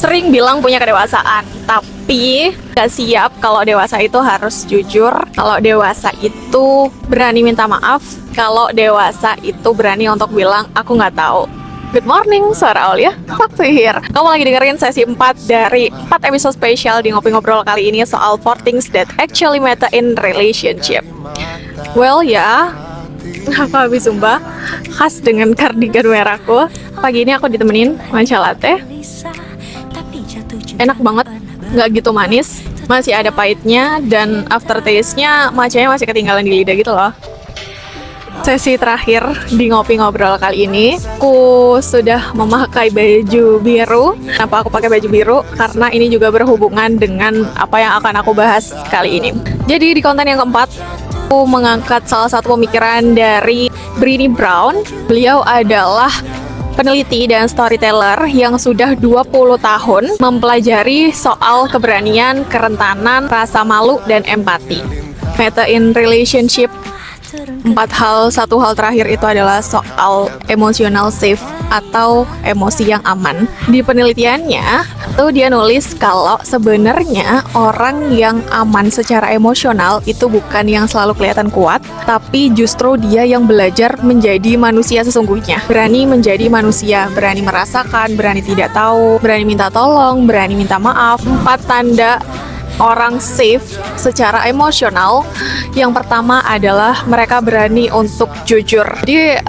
sering bilang punya kedewasaan, tapi gak siap kalau dewasa itu harus jujur, kalau dewasa itu berani minta maaf, kalau dewasa itu berani untuk bilang aku nggak tahu. Good morning, suara Aulia, talk to here. Kamu lagi dengerin sesi 4 dari 4 episode spesial di Ngopi Ngobrol kali ini soal 4 things that actually matter in relationship. Well ya, aku habis zumba, khas dengan kardigan merahku. Pagi ini aku ditemenin matcha latte. Enak banget, nggak gitu manis, masih ada pahitnya, dan aftertaste-nya matchanya masih ketinggalan di lidah gitu loh. Sesi terakhir di Ngopi Ngobrol kali ini, aku sudah memakai baju biru. Kenapa aku pakai baju biru? Karena ini juga berhubungan dengan apa yang akan aku bahas kali ini. Jadi di konten yang keempat, aku mengangkat salah satu pemikiran dari Brené Brown. Beliau adalah peneliti dan storyteller yang sudah 20 tahun mempelajari soal keberanian, kerentanan, rasa malu, dan empati. Meta in relationship, 4 hal. Satu hal terakhir itu adalah soal emotional safe atau emosi yang aman. Di penelitiannya tuh dia nulis kalau sebenarnya orang yang aman secara emosional itu bukan yang selalu kelihatan kuat, tapi justru dia yang belajar menjadi manusia sesungguhnya. Berani menjadi manusia, berani merasakan, berani tidak tahu, berani minta tolong, berani minta maaf. 4 tanda orang safe secara emosional. Yang pertama adalah mereka berani untuk jujur. Jadi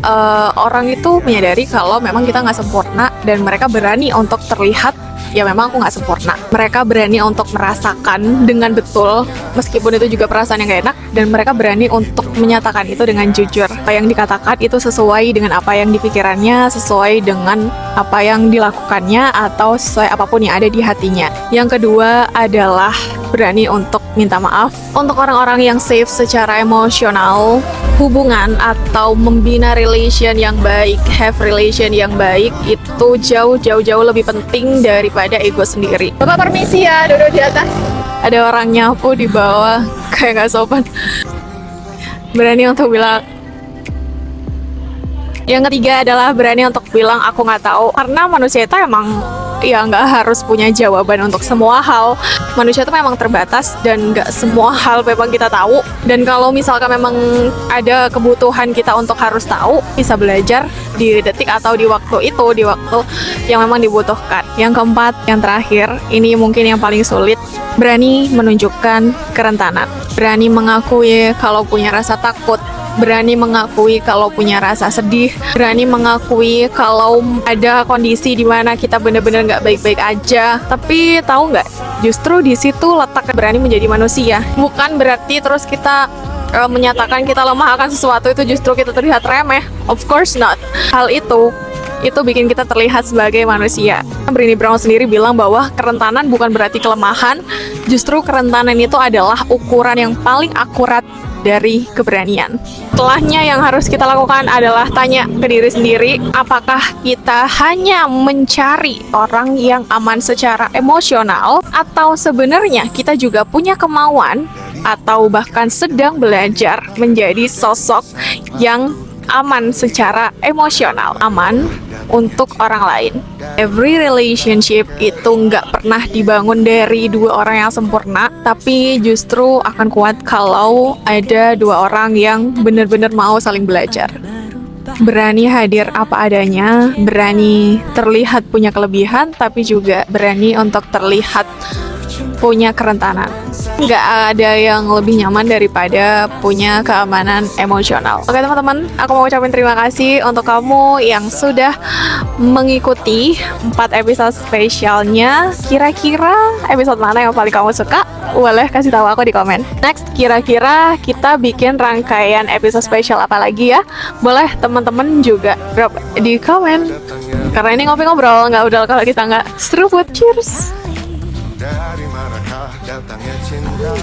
orang itu menyadari kalau memang kita nggak sempurna, dan mereka berani untuk terlihat ya memang aku nggak sempurna. Mereka berani untuk merasakan dengan betul, meskipun itu juga perasaan yang gak enak, dan mereka berani untuk menyatakan itu dengan jujur. Apa yang dikatakan itu sesuai dengan apa yang dipikirannya, sesuai dengan apa yang dilakukannya, atau sesuai apapun yang ada di hatinya. Yang kedua adalah berani untuk minta maaf. Untuk orang-orang yang safe secara emosional, hubungan atau membina relation yang baik, have relation yang baik, itu jauh lebih penting daripada ego sendiri. Bapak permisi ya, duduk di atas. Ada orang nyapu di bawah, kayak gak sopan. Berani untuk bilang. Yang ketiga adalah berani untuk bilang aku nggak tahu, karena manusia itu emang ya nggak harus punya jawaban untuk semua hal. Manusia itu memang terbatas dan nggak semua hal memang kita tahu. Dan kalau misalkan memang ada kebutuhan kita untuk harus tahu, bisa belajar di detik atau di waktu itu, di waktu yang memang dibutuhkan. Yang keempat, yang terakhir, ini mungkin yang paling sulit, berani menunjukkan kerentanan. Berani mengakui kalau punya rasa takut, berani mengakui kalau punya rasa sedih, berani mengakui kalau ada kondisi di mana kita benar-benar nggak baik-baik aja. Tapi tahu nggak, justru di situ letak berani menjadi manusia. Bukan berarti terus kita menyatakan kita lemah akan sesuatu itu justru kita terlihat remeh. Of course not. Hal itu bikin kita terlihat sebagai manusia. Brené Brown sendiri bilang bahwa kerentanan bukan berarti kelemahan, justru kerentanan itu adalah ukuran yang paling akurat dari keberanian. Setelahnya yang harus kita lakukan adalah tanya ke diri sendiri, apakah kita hanya mencari orang yang aman secara emosional, atau sebenarnya kita juga punya kemauan atau bahkan sedang belajar menjadi sosok yang aman secara emosional, aman untuk orang lain. Every relationship itu nggak pernah dibangun dari 2 orang yang sempurna, tapi justru akan kuat kalau ada 2 orang yang benar-benar mau saling belajar. Berani hadir apa adanya, berani terlihat punya kelebihan, tapi juga berani untuk terlihat punya kerentanan. Nggak ada yang lebih nyaman daripada punya keamanan emosional. Oke teman-teman, aku mau ucapin terima kasih untuk kamu yang sudah mengikuti 4 episode spesialnya. Kira-kira episode mana yang paling kamu suka? Boleh kasih tahu aku di komen. Next, kira-kira kita bikin rangkaian episode spesial apa lagi ya? Boleh teman-teman juga drop di komen. Karena ini ngopi-ngobrol, nggak udah kalau kita nggak seruput. Cheers! Dari manakah datangnya cinta?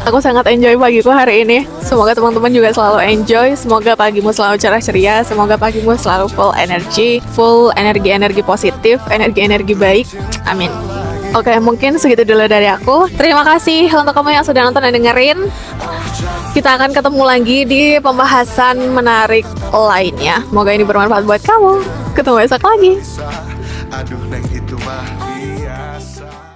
Aku sangat enjoy pagiku hari ini. Semoga teman-teman juga selalu enjoy. Semoga pagimu selalu cerah ceria. Semoga pagimu selalu full energi positif, energi baik. Amin. Oke, mungkin segitu dulu dari aku. Terima kasih untuk kamu yang sudah nonton dan dengerin. Kita akan ketemu lagi di pembahasan menarik lainnya. Semoga ini bermanfaat buat kamu. Ketemu besok lagi. Aduh neng itu mah biasa.